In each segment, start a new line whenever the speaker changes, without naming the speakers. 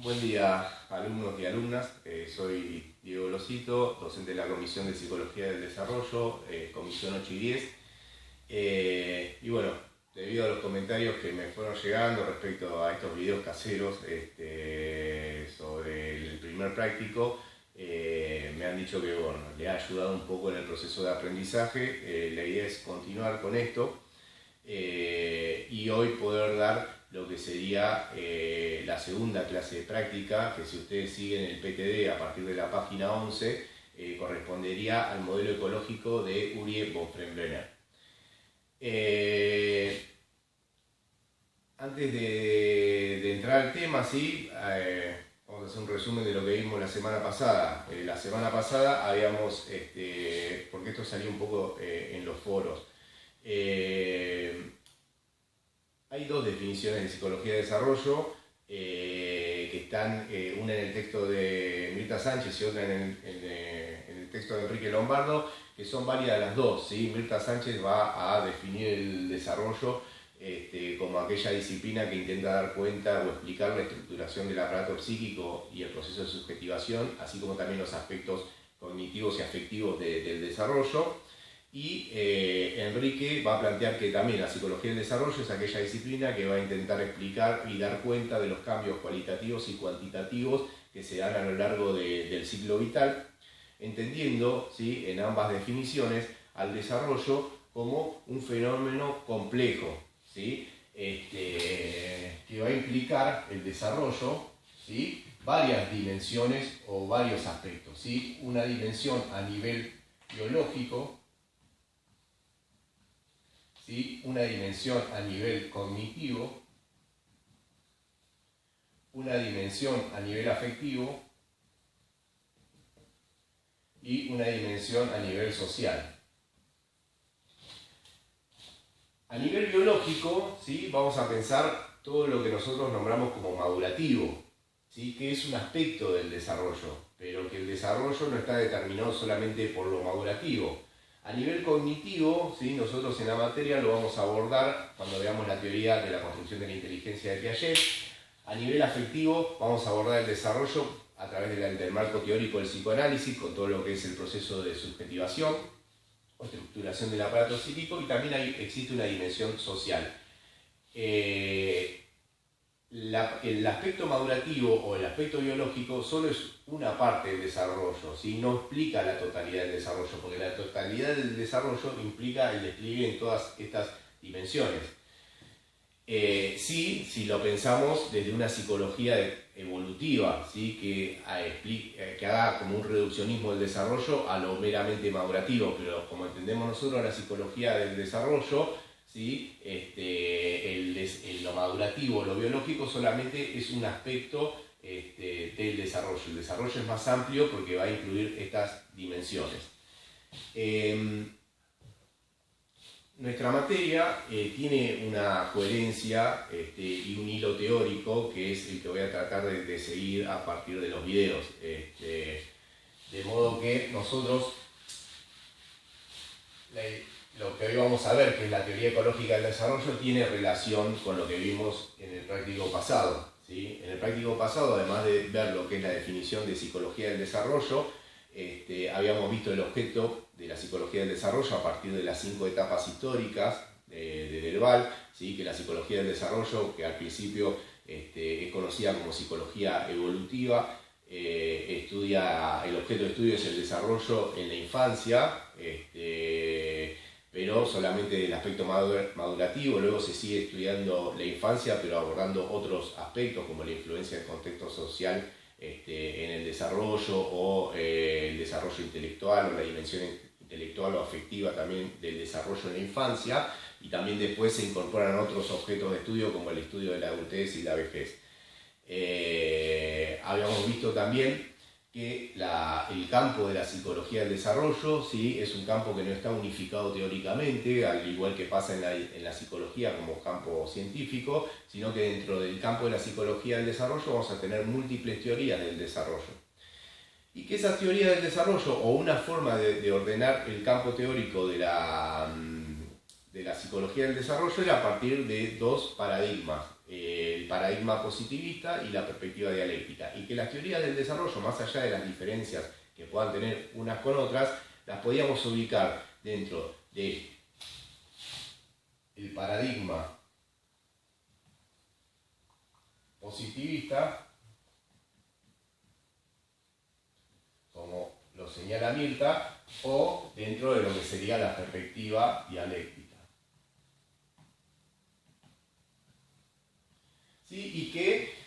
Buen día, alumnos y alumnas. Soy Diego Losito, docente de la Comisión de Psicología del Desarrollo, Comisión 8 y 10. Y bueno, debido a los comentarios que me fueron llegando respecto a estos videos caseros sobre el primer práctico, me han dicho que bueno, le ha ayudado un poco en el proceso de aprendizaje. La idea es continuar con esto y hoy poder dar lo que sería la segunda clase de práctica, que si ustedes siguen el PTD a partir de la página 11, correspondería al modelo ecológico de Urie von Frembrenner. Antes de entrar al tema, ¿sí? Vamos a hacer un resumen de lo que vimos la semana pasada. La semana pasada habíamos, porque esto salió un poco en los foros, hay dos definiciones de psicología de desarrollo que están, una en el texto de Mirta Sánchez y otra en el texto de Enrique Lombardo, que son válidas las dos, ¿sí? Mirta Sánchez va a definir el desarrollo como aquella disciplina que intenta dar cuenta o explicar la estructuración del aparato psíquico y el proceso de subjetivación, así como también los aspectos cognitivos y afectivos del desarrollo. Y Enrique va a plantear que también la psicología del desarrollo es aquella disciplina que va a intentar explicar y dar cuenta de los cambios cualitativos y cuantitativos que se dan a lo largo del ciclo vital, entendiendo, ¿sí?, en ambas definiciones al desarrollo como un fenómeno complejo, ¿sí?, que va a implicar el desarrollo, ¿sí?, varias dimensiones o varios aspectos, ¿sí? Una dimensión a nivel biológico, ¿sí?, una dimensión a nivel cognitivo, una dimensión a nivel afectivo y una dimensión a nivel social. A nivel biológico, ¿sí?, vamos a pensar todo lo que nosotros nombramos como madurativo, ¿sí?, que es un aspecto del desarrollo, pero que el desarrollo no está determinado solamente por lo madurativo. A nivel cognitivo, ¿sí?, nosotros en la materia lo vamos a abordar cuando veamos la teoría de la construcción de la inteligencia de Piaget. A nivel afectivo vamos a abordar el desarrollo a través del marco teórico del psicoanálisis, con todo lo que es el proceso de subjetivación o estructuración del aparato psíquico, y también existe una dimensión social. El aspecto madurativo o el aspecto biológico solo es una parte del desarrollo, ¿sí? No explica la totalidad del desarrollo, porque la totalidad del desarrollo implica el despliegue en todas estas dimensiones. Sí, si lo pensamos desde una psicología evolutiva, ¿sí?, que haga como un reduccionismo del desarrollo a lo meramente madurativo, pero como entendemos nosotros la psicología del desarrollo, ¿sí?, lo madurativo, lo biológico solamente es un aspecto del desarrollo. El desarrollo es más amplio porque va a incluir estas dimensiones. Nuestra materia tiene una coherencia y un hilo teórico que es el que voy a tratar de seguir a partir de los videos. De modo que nosotros lo que hoy vamos a ver, que es la teoría ecológica del desarrollo, tiene relación con lo que vimos en el práctico pasado, ¿sí? En el práctico pasado, además de ver lo que es la definición de psicología del desarrollo, habíamos visto el objeto de la psicología del desarrollo a partir de las 5 etapas históricas de Delval, ¿sí?, que la psicología del desarrollo, que al principio es conocida como psicología evolutiva, el objeto de estudio es el desarrollo en la infancia, pero solamente del aspecto madurativo. Luego se sigue estudiando la infancia, pero abordando otros aspectos como la influencia del contexto social en el desarrollo, o el desarrollo intelectual, o la dimensión intelectual o afectiva también del desarrollo en la infancia, y también después se incorporan otros objetos de estudio como el estudio de la adultez y la vejez. Habíamos visto también que el campo de la psicología del desarrollo, ¿sí?, es un campo que no está unificado teóricamente, al igual que pasa en la psicología como campo científico, sino que dentro del campo de la psicología del desarrollo vamos a tener múltiples teorías del desarrollo. Y que esa teoría del desarrollo, o una forma de ordenar el campo teórico de la psicología del desarrollo, era a partir de dos paradigmas. El paradigma positivista y la perspectiva dialéctica, y que las teorías del desarrollo, más allá de las diferencias que puedan tener unas con otras, las podíamos ubicar dentro de el paradigma positivista, como lo señala Mirta, o dentro de lo que sería la perspectiva dialéctica. ¿Sí? Y que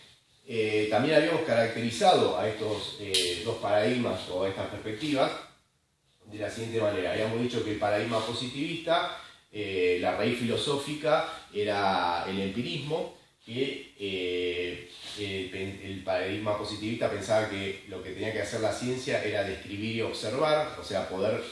también habíamos caracterizado a estos dos paradigmas o a estas perspectivas de la siguiente manera. Habíamos dicho que el paradigma positivista, la raíz filosófica era el empirismo, que el paradigma positivista pensaba que lo que tenía que hacer la ciencia era describir y observar, o sea, poder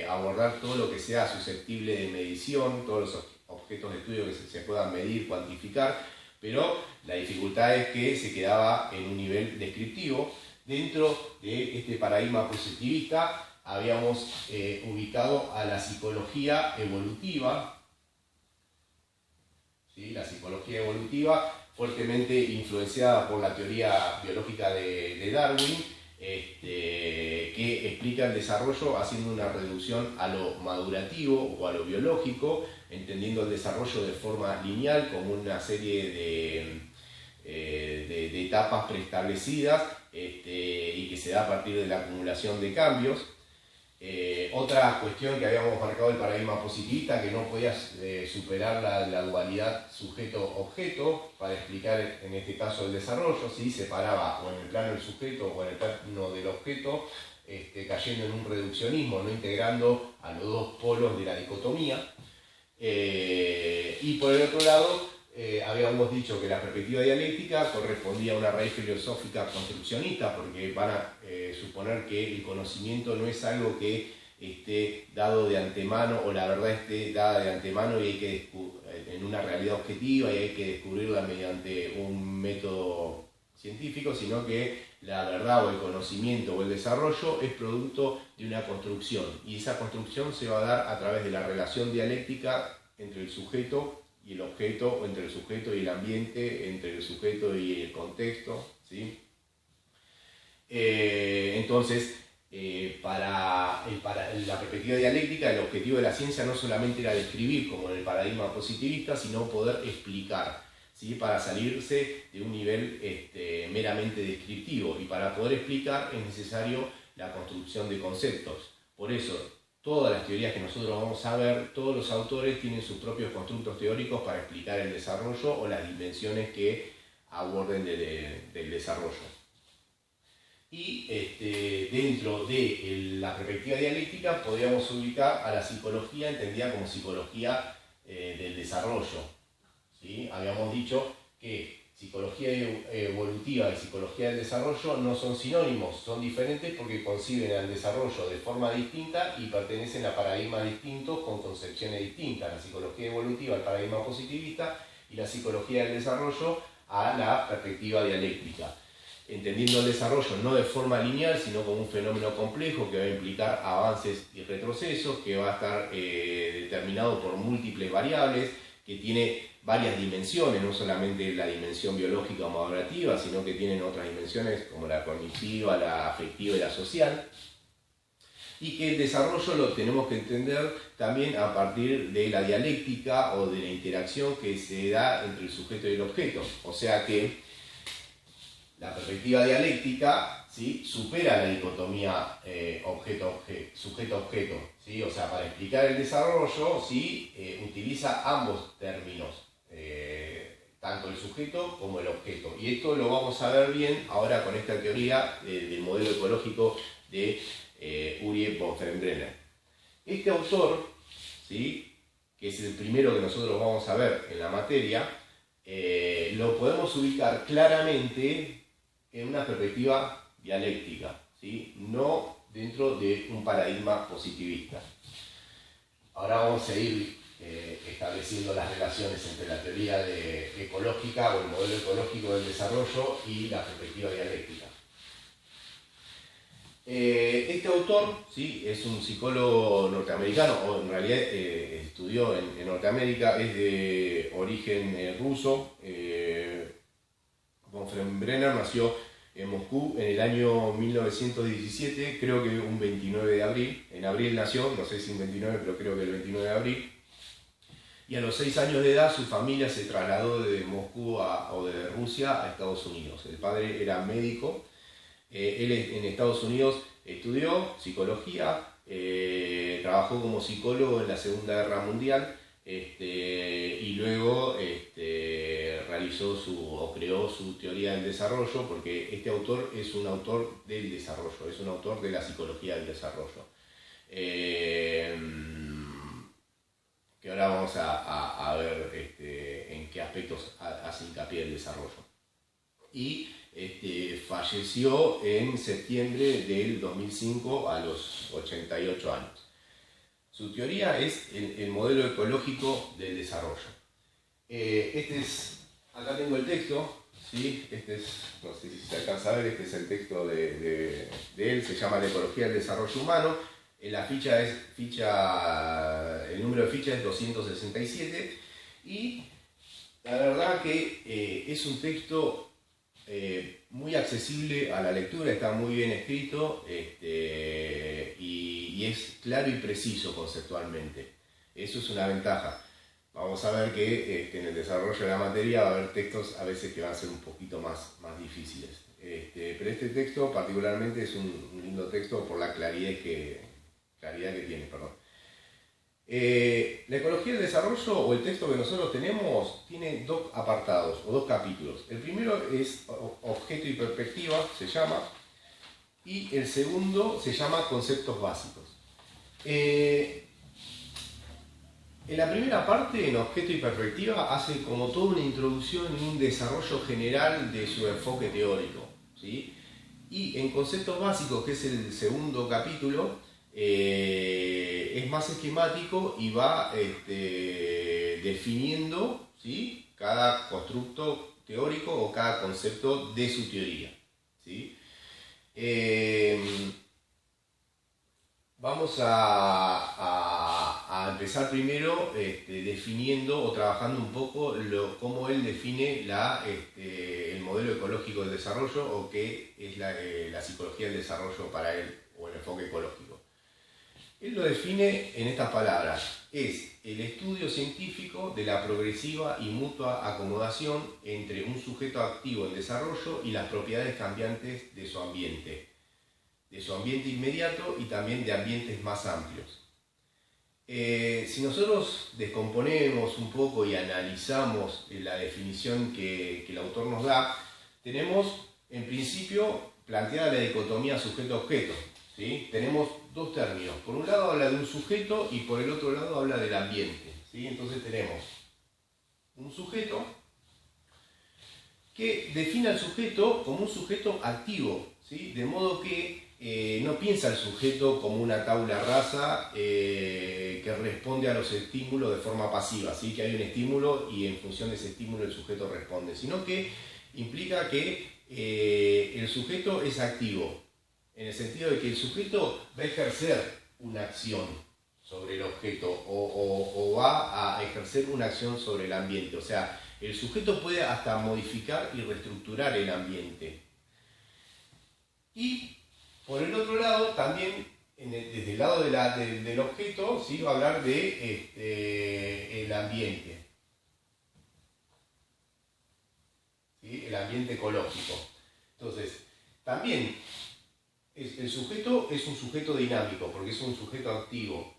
abordar todo lo que sea susceptible de medición, todos los objetos de estudio que se puedan medir, cuantificar, pero la dificultad es que se quedaba en un nivel descriptivo. Dentro de este paradigma positivista habíamos ubicado a la psicología evolutiva, ¿sí? La psicología evolutiva, fuertemente influenciada por la teoría biológica de Darwin, que explica el desarrollo haciendo una reducción a lo madurativo o a lo biológico, entendiendo el desarrollo de forma lineal como una serie de etapas preestablecidas, y que se da a partir de la acumulación de cambios. Otra cuestión que habíamos marcado el paradigma positivista, que no podía superar la dualidad sujeto-objeto para explicar en este caso el desarrollo, ¿sí? Separaba o en el plano del sujeto o en el plano del objeto, cayendo en un reduccionismo, no integrando a los dos polos de la dicotomía. Y por el otro lado, habíamos dicho que la perspectiva dialéctica correspondía a una raíz filosófica construccionista, porque van a suponer que el conocimiento no es algo que esté dado de antemano, o la verdad esté dada de antemano y hay que en una realidad objetiva y hay que descubrirla mediante un método científico, sino que la verdad o el conocimiento o el desarrollo es producto de una construcción, y esa construcción se va a dar a través de la relación dialéctica entre el sujeto y el objeto, o entre el sujeto y el ambiente, entre el sujeto y el contexto, ¿sí? Entonces, para la perspectiva dialéctica, el objetivo de la ciencia no solamente era describir, como en el paradigma positivista, sino poder explicar, ¿sí? Para salirse de un nivel meramente descriptivo, y para poder explicar es necesario la construcción de conceptos. Por eso, todas las teorías que nosotros vamos a ver, todos los autores tienen sus propios constructos teóricos para explicar el desarrollo o las dimensiones que aborden del desarrollo. Y dentro de la perspectiva dialéctica podríamos ubicar a la psicología entendida como psicología del desarrollo, ¿sí? Habíamos dicho que psicología evolutiva y psicología del desarrollo no son sinónimos, son diferentes porque conciben al desarrollo de forma distinta y pertenecen a paradigmas distintos con concepciones distintas. La psicología evolutiva al paradigma positivista y la psicología del desarrollo a la perspectiva dialéctica, entendiendo el desarrollo no de forma lineal, sino como un fenómeno complejo que va a implicar avances y retrocesos, que va a estar determinado por múltiples variables, que tiene varias dimensiones, no solamente la dimensión biológica o madurativa, sino que tienen otras dimensiones como la cognitiva, la afectiva y la social, y que el desarrollo lo tenemos que entender también a partir de la dialéctica o de la interacción que se da entre el sujeto y el objeto. O sea que la perspectiva dialéctica, ¿sí?, supera la dicotomía sujeto-objeto, ¿sí? O sea, para explicar el desarrollo, ¿sí?, utiliza ambos términos, tanto el sujeto como el objeto. Y esto lo vamos a ver bien ahora con esta teoría del modelo ecológico de Uri Bovenbrenner. Este autor, ¿sí?, que es el primero que nosotros vamos a ver en la materia, lo podemos ubicar claramente en una perspectiva dialéctica, ¿sí?, no dentro de un paradigma positivista. Ahora vamos a ir estableciendo las relaciones entre la teoría ecológica o el modelo ecológico del desarrollo y la perspectiva dialéctica. Este autor, ¿sí?, es un psicólogo norteamericano, o en realidad estudió en Norteamérica, es de origen ruso, von Frembrenner nació en Moscú en el año 1917, creo que un 29 de abril. En abril nació, no sé si un 29, pero creo que el 29 de abril. Y a los 6 años de edad su familia se trasladó de Moscú o de Rusia a Estados Unidos. El padre era médico. Él en Estados Unidos estudió psicología, trabajó como psicólogo en la Segunda Guerra Mundial, y luego creó su teoría del desarrollo, porque este autor es un autor del desarrollo, es un autor de la psicología del desarrollo. Que ahora vamos a ver en qué aspectos hace hincapié el desarrollo. Y falleció en septiembre del 2005 a los 88 años. Su teoría es el modelo ecológico del desarrollo. Acá tengo el texto, ¿sí? No sé si se alcanza a ver, este es el texto de él, se llama La ecología del desarrollo humano. El número de ficha es 267 y la verdad que es un texto muy accesible a la lectura, está muy bien escrito y es claro y preciso conceptualmente. Eso es una ventaja. Vamos a ver que en el desarrollo de la materia va a haber textos a veces que van a ser un poquito más difíciles. Pero este texto particularmente es un lindo texto por la claridad que tiene. La ecología del desarrollo, o el texto que nosotros tenemos, tiene dos apartados o dos capítulos. El primero es objeto y perspectiva, se llama, y el segundo se llama conceptos básicos. En la primera parte, en objeto y perspectiva, hace como toda una introducción y un desarrollo general de su enfoque teórico, ¿sí? Y en conceptos básicos, que es el segundo capítulo, es más esquemático y va definiendo, ¿sí?, cada constructo teórico o cada concepto de su teoría, ¿sí? Vamos a empezar primero definiendo o trabajando un poco cómo él define el modelo ecológico del desarrollo, o qué es la psicología del desarrollo para él, o el enfoque ecológico. Él lo define en estas palabras: es el estudio científico de la progresiva y mutua acomodación entre un sujeto activo en desarrollo y las propiedades cambiantes de su ambiente inmediato y también de ambientes más amplios. Si nosotros descomponemos un poco y analizamos la definición que el autor nos da, tenemos en principio planteada la dicotomía sujeto-objeto, ¿sí? Tenemos dos términos. Por un lado habla de un sujeto y por el otro lado habla del ambiente, ¿sí? Entonces tenemos un sujeto que define al sujeto como un sujeto activo, ¿sí? De modo que no piensa al sujeto como una tabla rasa que responde a los estímulos de forma pasiva, ¿sí? Que hay un estímulo y en función de ese estímulo el sujeto responde, sino que implica que el sujeto es activo, en el sentido de que el sujeto va a ejercer una acción sobre el objeto o va a ejercer una acción sobre el ambiente. O sea, el sujeto puede hasta modificar y reestructurar el ambiente. Y por el otro lado, también desde el lado del objeto, ¿sí?, va a hablar de el ambiente, ¿sí?, el ambiente ecológico. Entonces, también el sujeto es un sujeto dinámico, porque es un sujeto activo.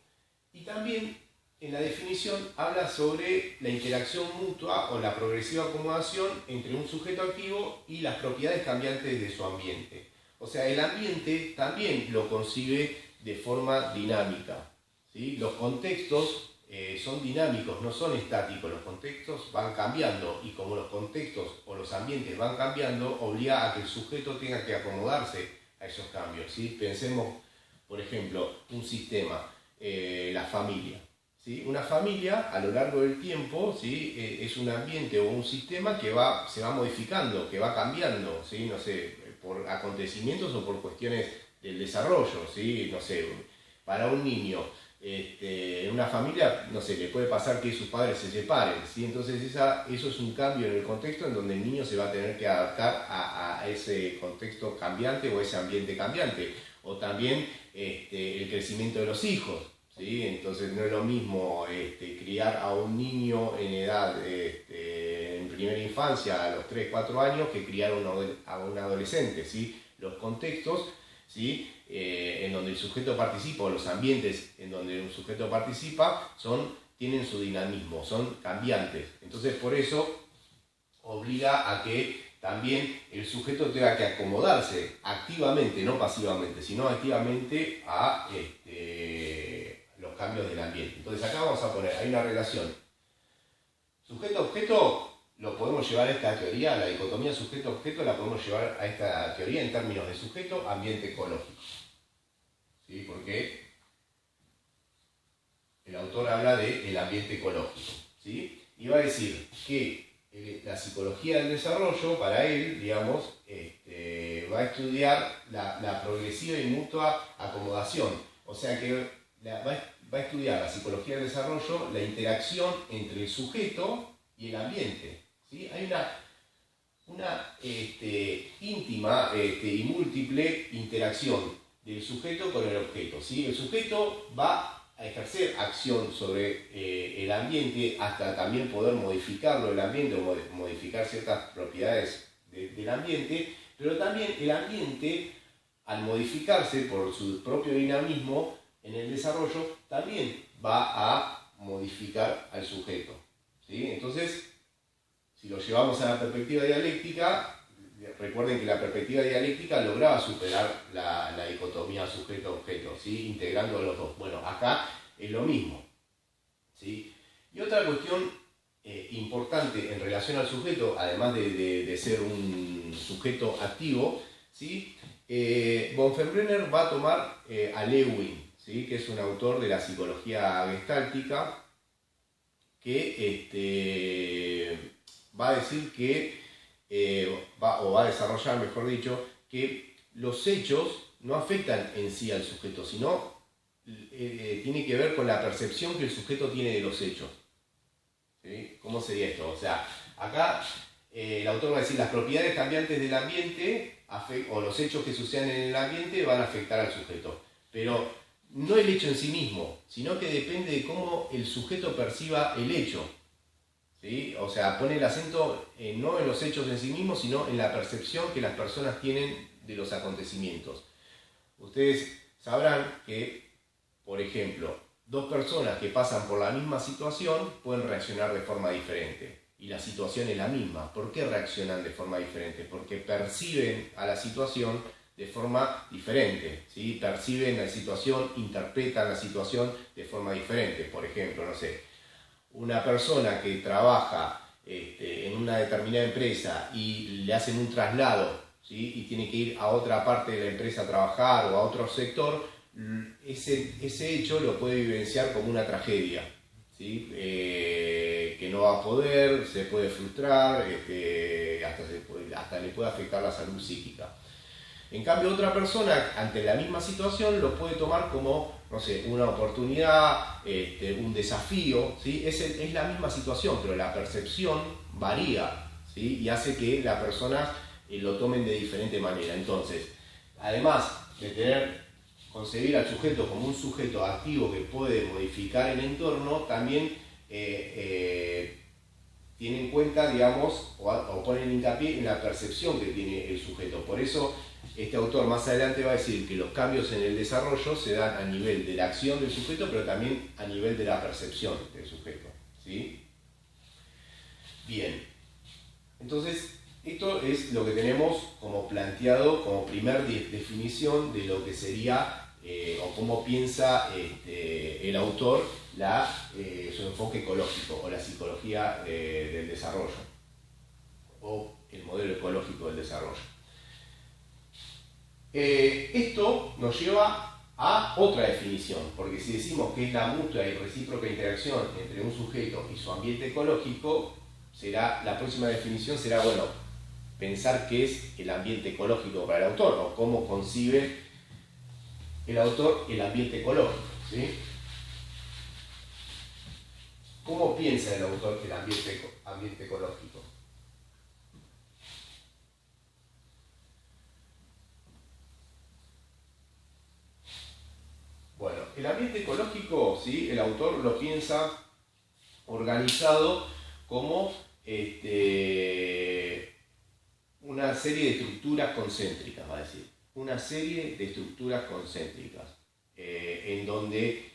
Y también en la definición habla sobre la interacción mutua o la progresiva acomodación entre un sujeto activo y las propiedades cambiantes de su ambiente. O sea, el ambiente también lo concibe de forma dinámica, ¿sí? Los contextos son dinámicos, no son estáticos, los contextos van cambiando, y como los contextos o los ambientes van cambiando, obliga a que el sujeto tenga que acomodarse a esos cambios, ¿sí? Pensemos, por ejemplo, un sistema, la familia, ¿sí? Una familia a lo largo del tiempo, ¿sí?, es un ambiente o un sistema que se va modificando, que va cambiando, ¿sí? No sé, por acontecimientos o por cuestiones del desarrollo, ¿sí? No sé, para un niño en una familia, no sé, le puede pasar que sus padres se separen, ¿sí? Entonces eso es un cambio en el contexto en donde el niño se va a tener que adaptar a ese contexto cambiante o ese ambiente cambiante. O también el crecimiento de los hijos, ¿sí? Entonces no es lo mismo criar a un niño en edad, en primera infancia, a los 3, 4 años, que criar a un adolescente, ¿sí? Los contextos, ¿sí? En donde el sujeto participa, o los ambientes en donde un sujeto participa, tienen su dinamismo, son cambiantes. Entonces por eso obliga a que también el sujeto tenga que acomodarse activamente, no pasivamente, sino activamente a los cambios del ambiente. Entonces acá vamos a poner, hay una relación sujeto-objeto. Lo podemos llevar a esta teoría, la dicotomía sujeto-objeto la podemos llevar a esta teoría en términos de sujeto, ambiente ecológico. ¿Sí? Porque el autor habla del ambiente ecológico. ¿Sí? Y va a decir que la psicología del desarrollo, para él, digamos, va a estudiar la progresiva y mutua acomodación. O sea que va a estudiar la psicología del desarrollo, la interacción entre el sujeto y el ambiente. ¿Sí? Hay una íntima y múltiple interacción del sujeto con el objeto. ¿Sí? El sujeto va a ejercer acción sobre el ambiente hasta también poder modificarlo, el ambiente, o modificar ciertas propiedades del ambiente, pero también el ambiente, al modificarse por su propio dinamismo en el desarrollo, también va a modificar al sujeto. ¿Sí? Entonces, si lo llevamos a la perspectiva dialéctica, recuerden que la perspectiva dialéctica lograba superar la dicotomía sujeto-objeto, ¿sí? Integrando a los dos. Bueno, acá es lo mismo. ¿Sí? Y otra cuestión importante en relación al sujeto, además de ser un sujeto activo, ¿sí? Von Fenbrenner va a tomar a Lewin, ¿sí? Que es un autor de la psicología gestáltica, que va a decir que va a desarrollar, mejor dicho, que los hechos no afectan en sí al sujeto, sino tiene que ver con la percepción que el sujeto tiene de los hechos. ¿Sí? ¿Cómo sería esto? O sea, acá el autor va a decir las propiedades cambiantes del ambiente o los hechos que suceden en el ambiente van a afectar al sujeto, pero no el hecho en sí mismo, sino que depende de cómo el sujeto perciba el hecho. ¿Sí? O sea, pone el acento no en los hechos en sí mismos, sino en la percepción que las personas tienen de los acontecimientos. Ustedes sabrán que, por ejemplo, dos personas que pasan por la misma situación pueden reaccionar de forma diferente. Y la situación es la misma. ¿Por qué reaccionan de forma diferente? Porque perciben a la situación de forma diferente. ¿Sí? Perciben la situación, interpretan la situación de forma diferente. Por ejemplo, no sé, una persona que trabaja en una determinada empresa y le hacen un traslado, ¿sí? Y tiene que ir a otra parte de la empresa a trabajar o a otro sector, ese hecho lo puede vivenciar como una tragedia, ¿sí? Que no va a poder, se puede frustrar, hasta le puede afectar la salud psíquica. En cambio, otra persona, ante la misma situación, lo puede tomar como, no sé, una oportunidad, un desafío, ¿sí? Es la misma situación, pero la percepción varía, ¿sí? Y hace que la persona lo tomen de diferente manera. Entonces, además de concebir al sujeto como un sujeto activo que puede modificar el entorno, también tiene en cuenta, digamos, o ponen hincapié en la percepción que tiene el sujeto. Por eso, este autor más adelante va a decir que los cambios en el desarrollo se dan a nivel de la acción del sujeto, pero también a nivel de la percepción del sujeto. ¿Sí? Bien. Entonces, esto es lo que tenemos como planteado como primer definición de lo que sería, o cómo piensa el autor su enfoque ecológico, o la psicología del desarrollo, o el modelo ecológico del desarrollo. Esto nos lleva a otra definición, porque si decimos que es la mutua y recíproca interacción entre un sujeto y su ambiente ecológico, la próxima definición será, bueno, pensar qué es el ambiente ecológico para el autor, o cómo concibe el autor el ambiente ecológico. ¿Sí? ¿Cómo piensa el autor el ambiente ecológico? Bueno, el ambiente ecológico, ¿sí? El autor lo piensa organizado como una serie de estructuras concéntricas, va a decir. Una serie de estructuras concéntricas, en donde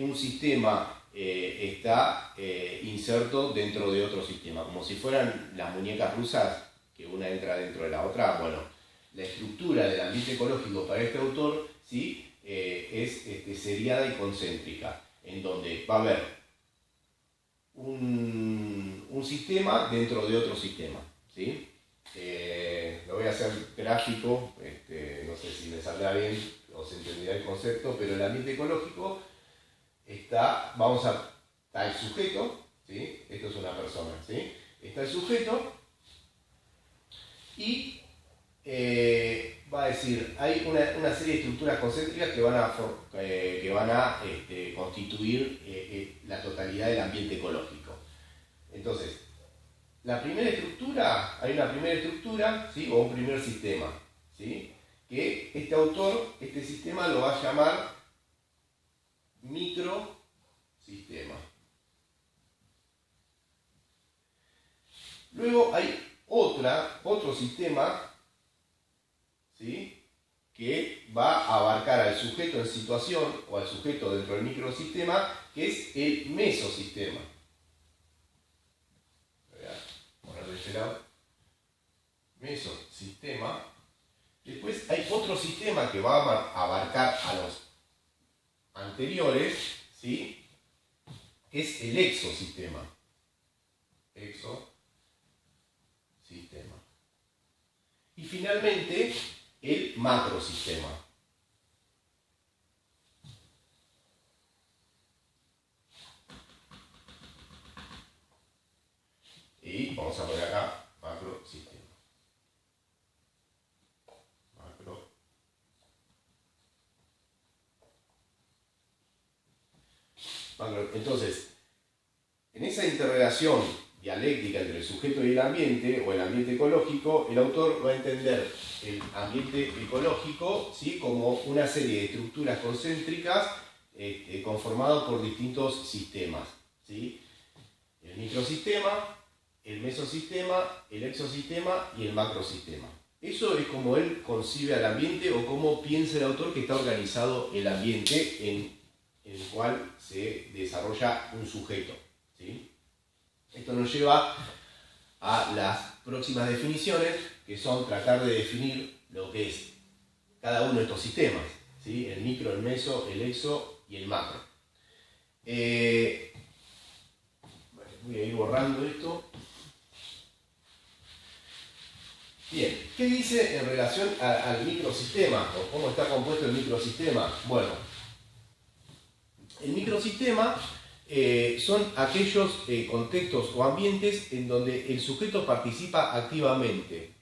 un sistema está inserto dentro de otro sistema, como si fueran las muñecas rusas, que una entra dentro de la otra. Bueno, la estructura del ambiente ecológico para este autor, ¿sí? Es seriada y concéntrica, en donde va a haber un sistema dentro de otro sistema, ¿sí? Lo voy a hacer gráfico, no sé si me saldrá bien o se entenderá el concepto, pero el ambiente ecológico está el sujeto, ¿sí? Esto es una persona, ¿sí? Está el sujeto y va a decir, hay una serie de estructuras concéntricas que van a constituir la totalidad del ambiente ecológico. Entonces, hay una primera estructura, ¿sí? O un primer sistema, ¿sí? Que este autor, este sistema lo va a llamar microsistema. Luego hay otro sistema, ¿sí? Que va a abarcar al sujeto en situación o al sujeto dentro del microsistema, que es el mesosistema. Voy a poner de este lado. Mesosistema. Después hay otro sistema que va a abarcar a los anteriores, ¿sí? Es el exosistema. Exosistema. Y finalmente, el macrosistema. Y vamos a poner acá macrosistema. Entonces, en esa interrelación dialéctica entre el sujeto y el ambiente, o el ambiente ecológico, el autor va a entender el ambiente ecológico, ¿sí? Como una serie de estructuras concéntricas conformadas por distintos sistemas, ¿sí? El microsistema, el mesosistema, el exosistema y el macrosistema. Eso es como él concibe al ambiente, o cómo piensa el autor que está organizado el ambiente en el cual se desarrolla un sujeto, ¿sí? Esto nos lleva a las próximas definiciones, que son tratar de definir lo que es cada uno de estos sistemas, ¿sí? El micro, el meso, el exo y el macro. Voy a ir borrando esto. Bien, ¿qué dice en relación al microsistema? ¿O cómo está compuesto el microsistema? Bueno, el microsistema son aquellos contextos o ambientes en donde el sujeto participa activamente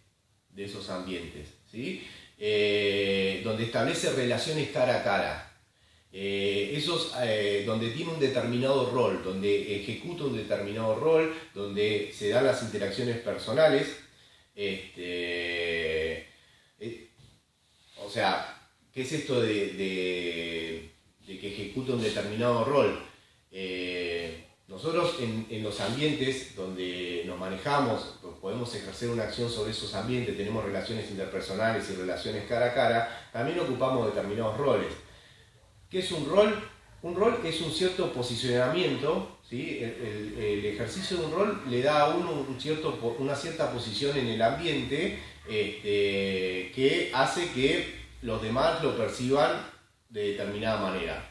de esos ambientes, ¿sí? Donde establece relaciones cara a cara. Donde tiene un determinado rol, donde ejecuta un determinado rol, donde se dan las interacciones personales. O sea, ¿qué es esto de que ejecuta un determinado rol? Nosotros en los ambientes donde nos manejamos, podemos ejercer una acción sobre esos ambientes, tenemos relaciones interpersonales y relaciones cara a cara, también ocupamos determinados roles. ¿Qué es un rol? Un rol es un cierto posicionamiento, ¿sí? El ejercicio de un rol le da a uno una cierta posición en el ambiente, que hace que los demás lo perciban de determinada manera.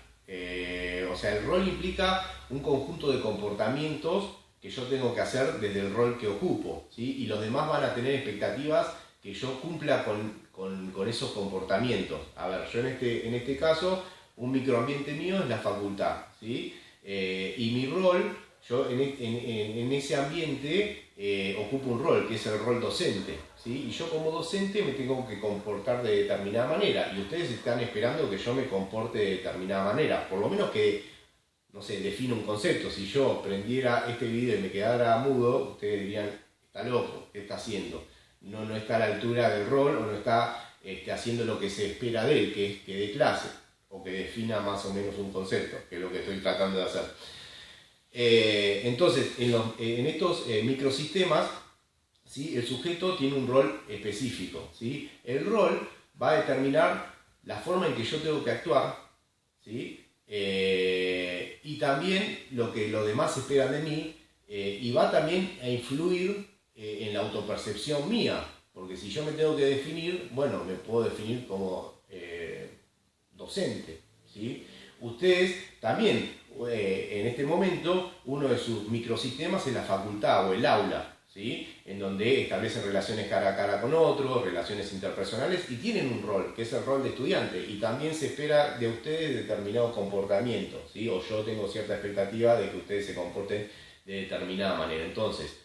O sea, el rol implica un conjunto de comportamientos que yo tengo que hacer desde el rol que ocupo, ¿sí? Y los demás van a tener expectativas que yo cumpla con esos comportamientos. A ver, yo en este caso, un microambiente mío es la facultad, ¿sí? Y mi rol, yo en ese ambiente ocupo un rol, que es el rol docente, ¿sí? Y yo como docente me tengo que comportar de determinada manera, y ustedes están esperando que yo me comporte de determinada manera, por lo menos que no sé, define un concepto. Si yo prendiera este video y me quedara mudo, ustedes dirían, está loco, ¿qué está haciendo? No está a la altura del rol o no está haciendo lo que se espera de él, que es que dé clase o que defina más o menos un concepto, que es lo que estoy tratando de hacer. Entonces, en estos microsistemas, ¿sí? El sujeto tiene un rol específico, ¿sí? El rol va a determinar la forma en que yo tengo que actuar, ¿sí? Y también lo que los demás esperan de mí, y va también a influir en la autopercepción mía, porque si yo me tengo que definir, bueno, me puedo definir como docente, ¿sí? Ustedes también, en este momento, uno de sus microsistemas es la facultad o el aula, ¿sí? En donde establecen relaciones cara a cara con otros, relaciones interpersonales, y tienen un rol, que es el rol de estudiante, y también se espera de ustedes determinados comportamientos, ¿sí? O yo tengo cierta expectativa de que ustedes se comporten de determinada manera. Entonces,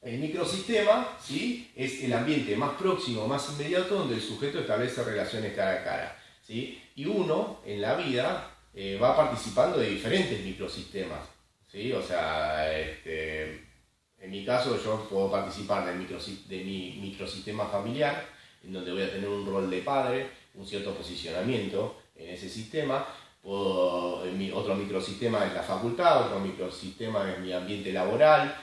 el microsistema, ¿sí? Es el ambiente más próximo, más inmediato, donde el sujeto establece relaciones cara a cara, ¿sí? Y uno, en la vida, va participando de diferentes microsistemas, ¿sí? O sea, en mi caso yo puedo participar de mi microsistema familiar, en donde voy a tener un rol de padre, un cierto posicionamiento en ese sistema. Otro microsistema es la facultad, otro microsistema es mi ambiente laboral,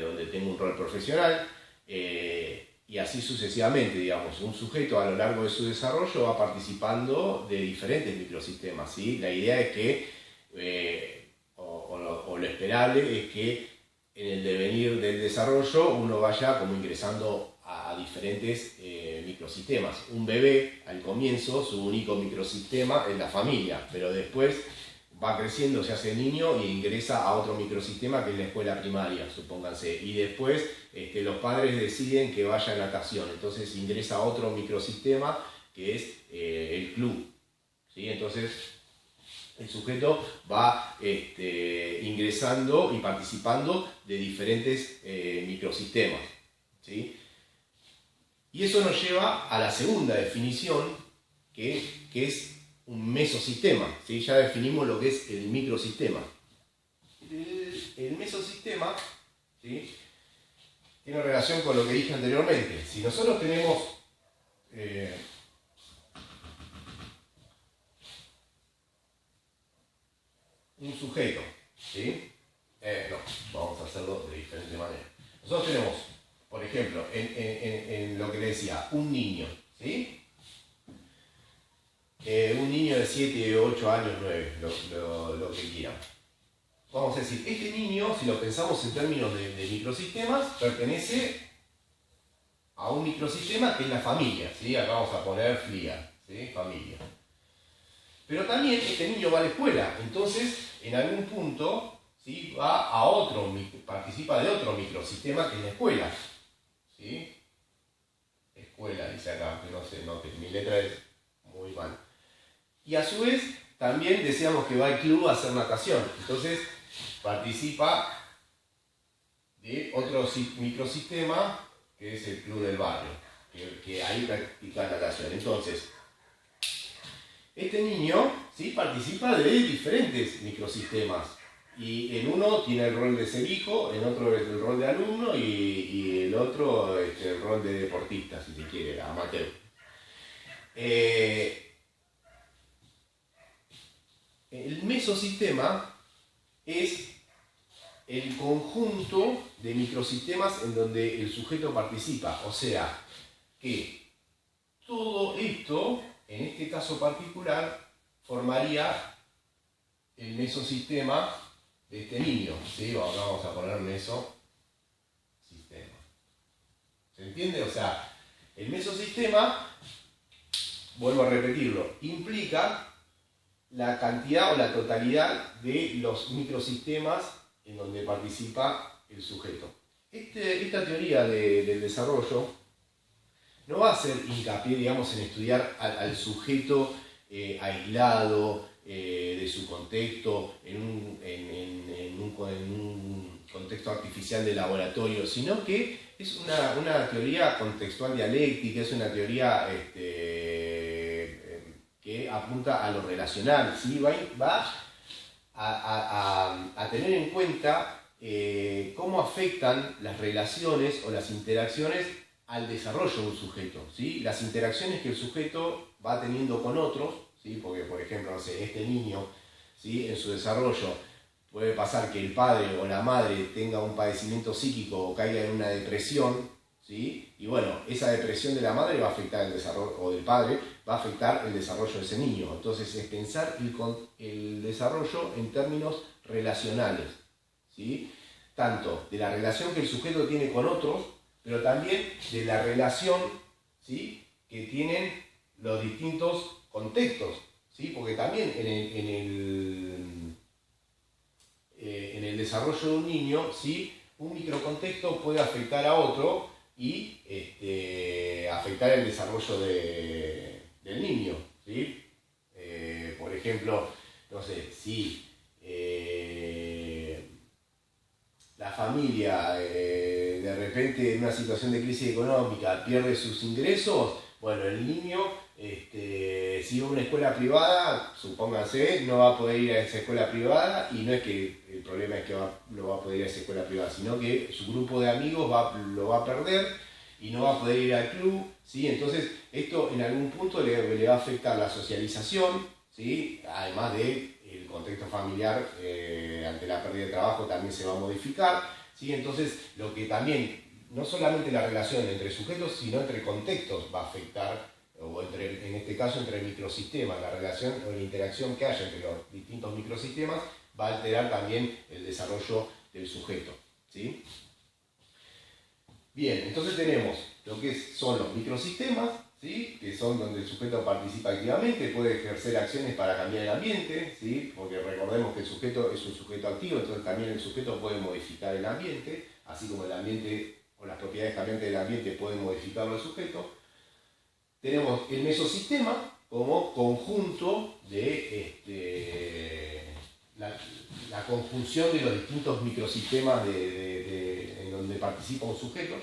donde tengo un rol profesional, y así sucesivamente, digamos. Un sujeto a lo largo de su desarrollo va participando de diferentes microsistemas, ¿sí? La idea es que, lo esperable es que en el devenir del desarrollo uno vaya como ingresando a diferentes microsistemas. Un bebé al comienzo, su único microsistema es la familia, pero después va creciendo, se hace niño y ingresa a otro microsistema que es la escuela primaria, supónganse, y después los padres deciden que vaya a natación, entonces ingresa a otro microsistema que es el club, ¿sí? Entonces el sujeto va ingresando y participando de diferentes microsistemas, ¿sí? Y eso nos lleva a la segunda definición, que es un mesosistema, ¿sí? Ya definimos lo que es el microsistema. El mesosistema, ¿sí? Tiene relación con lo que dije anteriormente. Si nosotros tenemos un sujeto, ¿sí? Vamos a hacerlo de diferente manera. Nosotros tenemos, por ejemplo, en lo que le decía, un niño, ¿sí? Un niño de 7, 8 años, 9, lo que quieran. Vamos a decir, este niño, si lo pensamos en términos de microsistemas, pertenece a un microsistema que es la familia, ¿sí? Acá vamos a poner FLIA, ¿sí? Familia. Pero también este niño va a la escuela, entonces en algún punto, ¿sí? Va a otro, participa de otro microsistema que es la escuela, ¿sí? Escuela, dice acá, que no sé, no, que mi letra es muy mal. Y a su vez, también decíamos que va al club a hacer natación. Entonces, participa de otro microsistema, que es el club del barrio, que ahí practica natación. Entonces, este niño, ¿sí? Participa de diferentes microsistemas. Y en uno tiene el rol de ser hijo, en otro el rol de alumno y el otro el rol de deportista, si se quiere, amateur. El mesosistema es el conjunto de microsistemas en donde el sujeto participa. O sea, que todo esto, en este caso particular, formaría el mesosistema de este niño, ¿sí? Vamos a poner mesosistema. ¿Se entiende? O sea, el mesosistema, vuelvo a repetirlo, implica la cantidad o la totalidad de los microsistemas en donde participa el sujeto. Esta teoría del desarrollo no va a hacer hincapié, digamos, en estudiar al sujeto aislado de su contexto, en un contexto artificial de laboratorio, sino que es una teoría contextual dialéctica, es una teoría que apunta a lo relacional, ¿sí? Va a tener en cuenta cómo afectan las relaciones o las interacciones al desarrollo de un sujeto, ¿sí? Las interacciones que el sujeto va teniendo con otros, ¿sí? Porque, por ejemplo, no sé, este niño, ¿sí? En su desarrollo puede pasar que el padre o la madre tenga un padecimiento psíquico o caiga en una depresión, ¿sí? Y bueno, esa depresión de la madre va a afectar el desarrollo, o del padre, va a afectar el desarrollo de ese niño. Entonces es pensar el desarrollo en términos relacionales, ¿sí? Tanto de la relación que el sujeto tiene con otros, pero también de la relación, ¿sí? Que tienen los distintos contextos, ¿sí? Porque también en el desarrollo de un niño, ¿sí? Un microcontexto puede afectar a otro y afectar el desarrollo del niño, ¿sí? Por ejemplo, no sé, si la familia de repente en una situación de crisis económica pierde sus ingresos, bueno, el niño si va a una escuela privada, supóngase, no va a poder ir a esa escuela privada, y no es que el problema es que no va a poder ir a esa escuela privada, sino que su grupo de amigos lo va a perder y no va a poder ir al club, ¿sí? Entonces esto en algún punto le va a afectar la socialización, ¿sí? Además del contexto familiar, ante la pérdida de trabajo también se va a modificar, ¿sí? Entonces lo que también, no solamente la relación entre sujetos, sino entre contextos va a afectar, o en este caso entre microsistemas, la relación o la interacción que haya entre los distintos microsistemas va a alterar también el desarrollo del sujeto, ¿sí? Bien, entonces tenemos lo que son los microsistemas, ¿sí? Que son donde el sujeto participa activamente, puede ejercer acciones para cambiar el ambiente, ¿sí? Porque recordemos que el sujeto es un sujeto activo, entonces también el sujeto puede modificar el ambiente, así como el ambiente o las propiedades cambiantes del ambiente pueden modificarlo al sujeto. Tenemos el mesosistema como conjunto de la conjunción de los distintos microsistemas en donde participa un sujeto.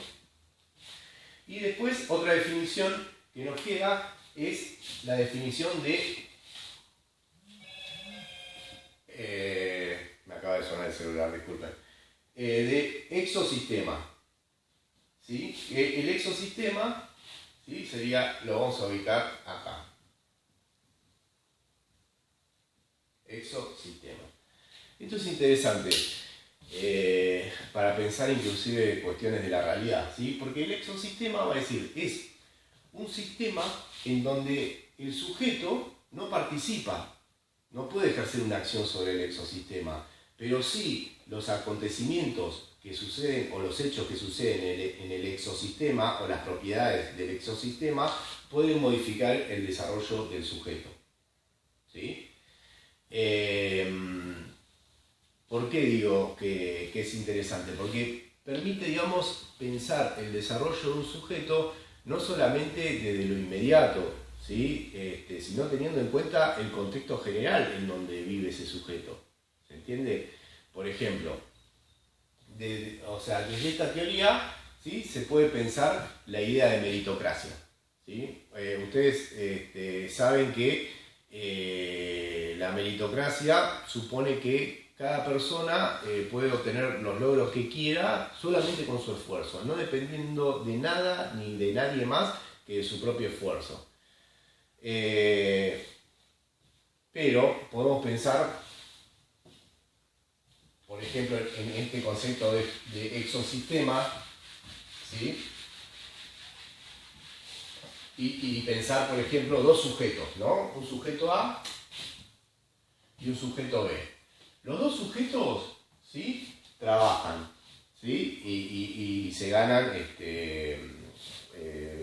Y después otra definición que nos queda es la definición de... me acaba de sonar el celular, disculpen. De exosistema, ¿sí? El exosistema, ¿sí? Sería, lo vamos a ubicar acá. Exosistema. Esto es interesante para pensar inclusive cuestiones de la realidad, ¿sí? Porque el exosistema va a decir, es un sistema en donde el sujeto no participa, no puede ejercer una acción sobre el exosistema, pero sí los acontecimientos que suceden o los hechos que suceden en el exosistema o las propiedades del exosistema pueden modificar el desarrollo del sujeto, ¿sí? ¿Por qué digo que es interesante? Porque permite, digamos, pensar el desarrollo de un sujeto no solamente desde lo inmediato, ¿sí? Sino teniendo en cuenta el contexto general en donde vive ese sujeto. ¿Se entiende? Por ejemplo, desde esta teoría, ¿sí? Se puede pensar la idea de meritocracia, ¿sí? Ustedes saben que la meritocracia supone que cada persona puede obtener los logros que quiera solamente con su esfuerzo, no dependiendo de nada ni de nadie más que de su propio esfuerzo. Pero podemos pensar, por ejemplo, en este concepto de exosistema, ¿sí? Y pensar, por ejemplo, dos sujetos, ¿no? Un sujeto A y un sujeto B. Los dos sujetos, ¿sí? Trabajan, ¿sí? Y se ganan,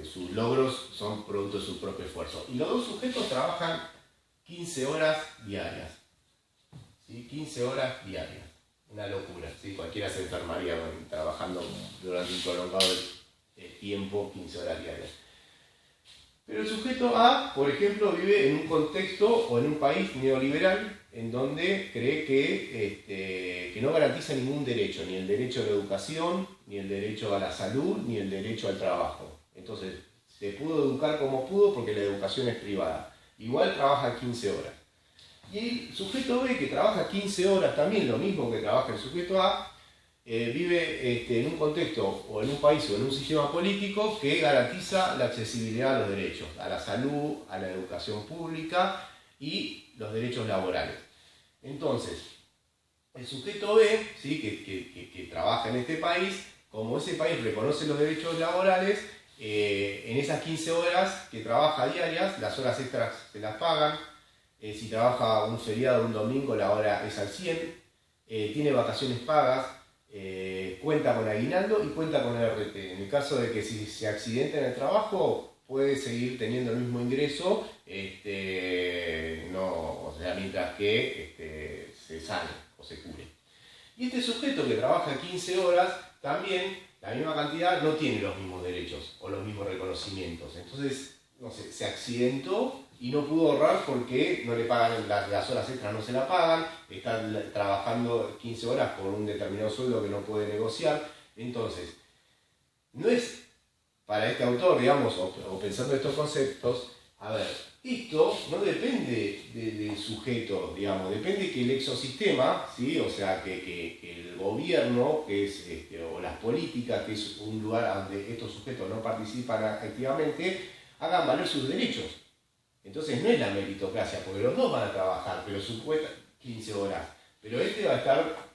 sus logros son producto de su propio esfuerzo. Y los dos sujetos trabajan 15 horas diarias, ¿sí? 15 horas diarias. Una locura, ¿sí? Cualquiera se enfermaría trabajando durante un prolongado tiempo, 15 horas diarias. Pero el sujeto A, por ejemplo, vive en un contexto o en un país neoliberal en donde cree que no garantiza ningún derecho, ni el derecho a la educación, ni el derecho a la salud, ni el derecho al trabajo. Entonces, se pudo educar como pudo porque la educación es privada. igual trabaja 15 horas. Y el sujeto B, que trabaja 15 horas también, lo mismo que trabaja el sujeto A, vive en un contexto o en un país o en un sistema político que garantiza la accesibilidad a los derechos, a la salud, a la educación pública y los derechos laborales. Entonces, el sujeto B, ¿sí? que trabaja en este país, como ese país reconoce los derechos laborales, en esas 15 horas que trabaja diarias, las horas extras se las pagan. Si trabaja un feriado, un domingo, la hora es al 100, tiene vacaciones pagas, cuenta con aguinaldo y cuenta con RT. En el caso de que si se accidenta en el trabajo, puede seguir teniendo el mismo ingreso, o sea, mientras que se sane o se cure. Y este sujeto que trabaja 15 horas, también la misma cantidad, no tiene los mismos derechos o los mismos reconocimientos. Entonces, no sé, se accidentó y no pudo ahorrar porque no le pagan las horas extras, no se la pagan, está trabajando 15 horas por un determinado sueldo que no puede negociar. Entonces, no es para este autor, digamos, o pensando estos conceptos, a ver, esto no depende del sujeto, digamos, depende que el exosistema, ¿sí? O sea, que el gobierno, que es, o las políticas, que es un lugar donde estos sujetos no participan activamente, hagan valer sus derechos. Entonces no es la meritocracia, porque los dos van a trabajar, pero supuestamente 15 horas. Pero este va a estar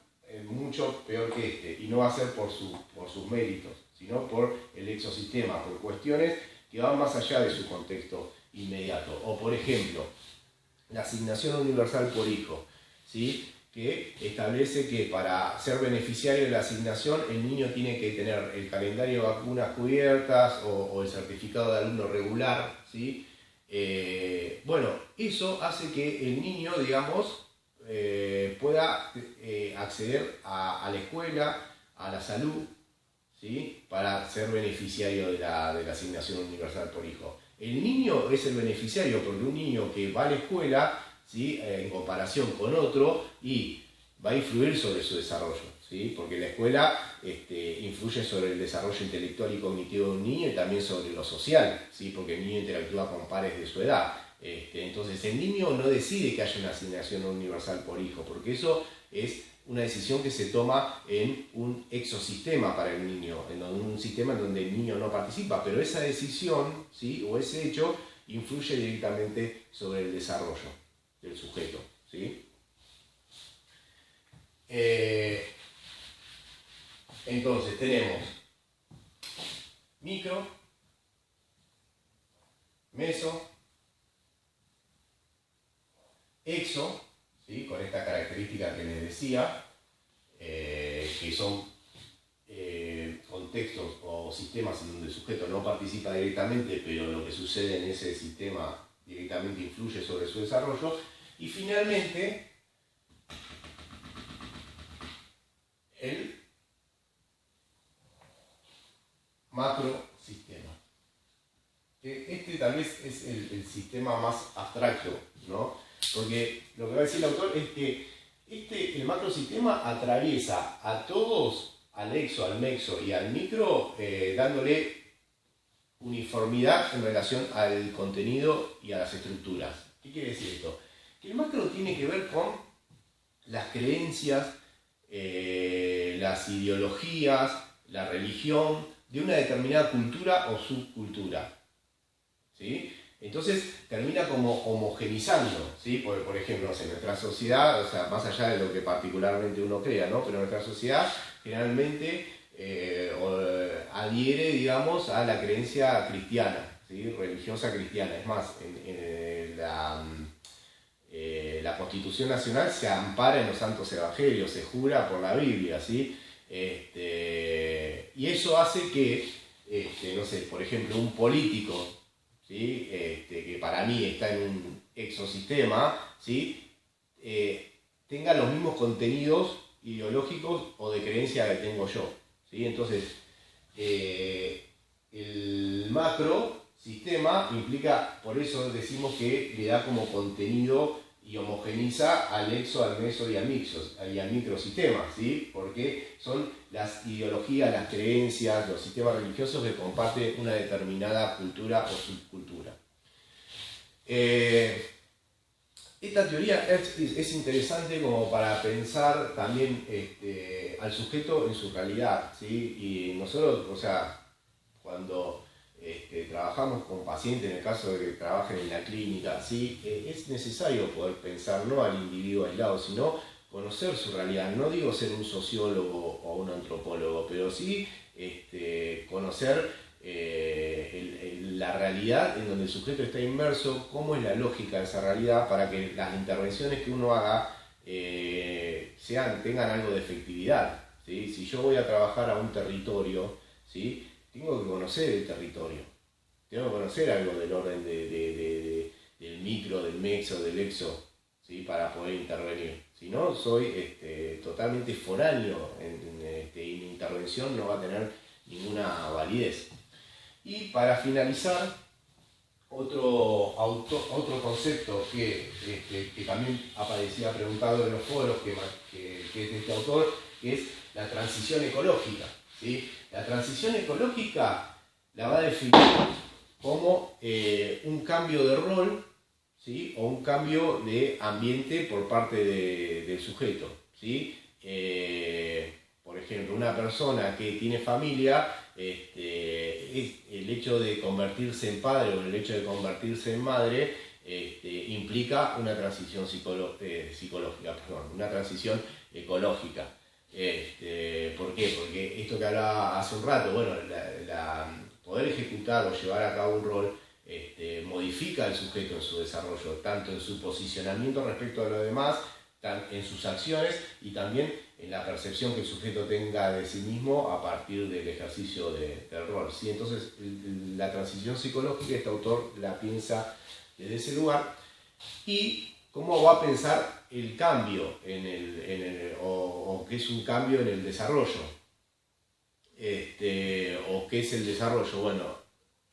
mucho peor que este, y no va a ser por sus méritos, sino por el exosistema, por cuestiones que van más allá de su contexto inmediato. O por ejemplo, la asignación universal por hijo, ¿sí? Que establece que para ser beneficiario de la asignación el niño tiene que tener el calendario de vacunas cubiertas o el certificado de alumno regular, ¿sí? Bueno, eso hace que el niño, digamos, pueda acceder a la escuela, a la salud, ¿sí? Para ser beneficiario de la asignación universal por hijo. El niño es el beneficiario porque un niño que va a la escuela, ¿sí? En comparación con otro, y va a influir sobre su desarrollo, ¿sí? Porque la escuela influye sobre el desarrollo intelectual y cognitivo de un niño y también sobre lo social, ¿sí? Porque el niño interactúa con pares de su edad. Entonces el niño no decide que haya una asignación universal por hijo, porque eso es una decisión que se toma en un exosistema para el niño, en un sistema en donde el niño no participa, pero esa decisión, ¿sí? O ese hecho influye directamente sobre el desarrollo del sujeto, ¿sí? Entonces tenemos micro, meso, exo, ¿sí? Con esta característica que les decía, que son contextos o sistemas en donde el sujeto no participa directamente, pero lo que sucede en ese sistema directamente influye sobre su desarrollo. Y finalmente, el macrosistema. Este tal vez es el sistema más abstracto, ¿no? Porque lo que va a decir el autor es que el macrosistema atraviesa a todos, al exo, al mexo y al micro, dándole uniformidad en relación al contenido y a las estructuras. ¿Qué quiere decir esto? Que el macro tiene que ver con las creencias, las ideologías, la religión de una determinada cultura o subcultura, ¿sí? Entonces termina como homogenizando, ¿sí? Por ejemplo, en nuestra sociedad, o sea, más allá de lo que particularmente uno crea, ¿no? Pero nuestra sociedad generalmente adhiere, digamos, a la creencia cristiana, ¿sí? Religiosa cristiana. Es más, la Constitución Nacional se ampara en los santos evangelios, se jura por la Biblia, ¿sí? Y eso hace que, no sé, por ejemplo, un político, ¿sí? Que para mí está en un exosistema, ¿sí? Tenga los mismos contenidos ideológicos o de creencia que tengo yo, ¿sí? Entonces, el macro sistema implica, por eso decimos que le da como contenido y homogeniza al exo, al meso y al microsistema, ¿sí? Porque son las ideologías, las creencias, los sistemas religiosos que comparten una determinada cultura o subcultura. Esta teoría es interesante como para pensar también al sujeto en su realidad, ¿sí? Y nosotros, o sea, cuando trabajamos con pacientes, en el caso de que trabajen en la clínica, ¿sí? Es necesario poder pensar no al individuo aislado, sino conocer su realidad. No digo ser un sociólogo o un antropólogo, pero sí conocer la realidad en donde el sujeto está inmerso, cómo es la lógica de esa realidad para que las intervenciones que uno haga tengan algo de efectividad, ¿sí? Si yo voy a trabajar a un territorio, ¿sí? Tengo que conocer el territorio, tengo que conocer algo del orden del micro, del meso, del exo, ¿sí? Para poder intervenir. Si no, soy totalmente foráneo y mi intervención no va a tener ninguna validez. Y para finalizar, otro concepto que también aparecía preguntado en los foros, que es de este autor, que es la transición ecológica, ¿sí? La transición ecológica la va a definir como un cambio de rol, ¿sí? O un cambio de ambiente por parte del sujeto, ¿sí? Por ejemplo, una persona que tiene familia, el hecho de convertirse en padre o el hecho de convertirse en madre implica una transición psicológica, perdón, una transición ecológica. ¿Por qué? Porque esto que hablaba hace un rato, bueno, poder ejecutar o llevar a cabo un rol modifica al sujeto en su desarrollo, tanto en su posicionamiento respecto a los demás, en sus acciones y también en la percepción que el sujeto tenga de sí mismo a partir del ejercicio del rol, ¿sí? Entonces, la transición psicológica, este autor la piensa desde ese lugar. Y cómo va a pensar el cambio o qué es un cambio en el desarrollo, o qué es el desarrollo. Bueno,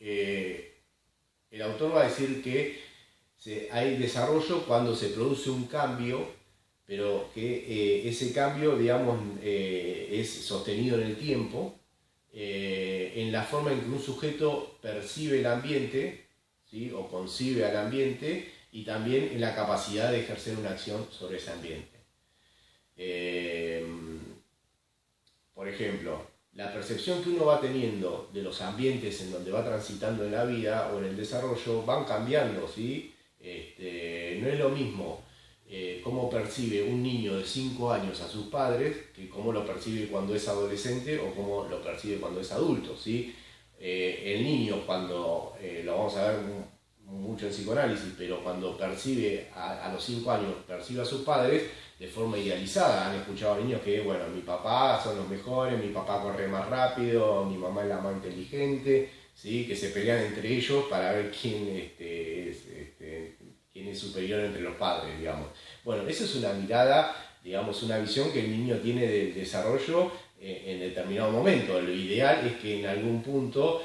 el autor va a decir que hay desarrollo cuando se produce un cambio, pero que ese cambio, digamos, es sostenido en el tiempo, en la forma en que un sujeto percibe el ambiente, ¿sí? O concibe al ambiente, y también en la capacidad de ejercer una acción sobre ese ambiente. Por ejemplo, la percepción que uno va teniendo de los ambientes en donde va transitando en la vida o en el desarrollo van cambiando, ¿sí? No es lo mismo cómo percibe un niño de 5 años a sus padres que cómo lo percibe cuando es adolescente o cómo lo percibe cuando es adulto, ¿sí? El niño cuando, lo vamos a ver mucho en psicoanálisis, pero cuando percibe a los 5 años, percibe a sus padres de forma idealizada. Han escuchado a niños que, bueno, mi papá son los mejores, mi papá corre más rápido, mi mamá es la más inteligente, ¿sí? Que se pelean entre ellos para ver quién es superior entre los padres, digamos. Bueno, esa es una mirada, digamos, una visión que el niño tiene del desarrollo en determinado momento. Lo ideal es que en algún punto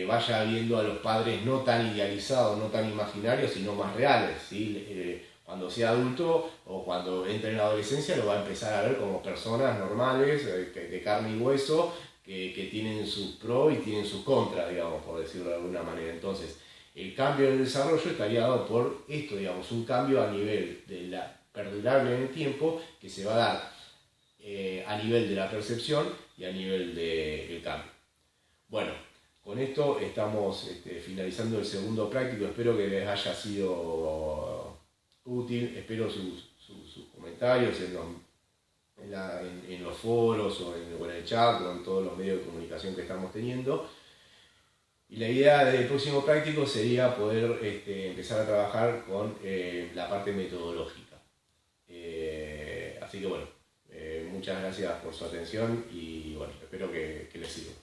vaya viendo a los padres no tan idealizados, no tan imaginarios, sino más reales, ¿sí? Cuando sea adulto o cuando entre en la adolescencia lo va a empezar a ver como personas normales, de carne y hueso, que tienen sus pros y tienen sus contras, digamos, por decirlo de alguna manera. Entonces, el cambio en el desarrollo estaría dado por esto, digamos, un cambio a nivel perdurable en el tiempo que se va a dar a nivel de la percepción y a nivel del cambio. Bueno, con esto estamos finalizando el segundo práctico. Espero que les haya sido útil. Espero sus comentarios en los foros o en el chat o en todos los medios de comunicación que estamos teniendo. Y la idea del próximo práctico sería poder empezar a trabajar con la parte metodológica. Así que bueno, muchas gracias por su atención y bueno, espero que les sirva.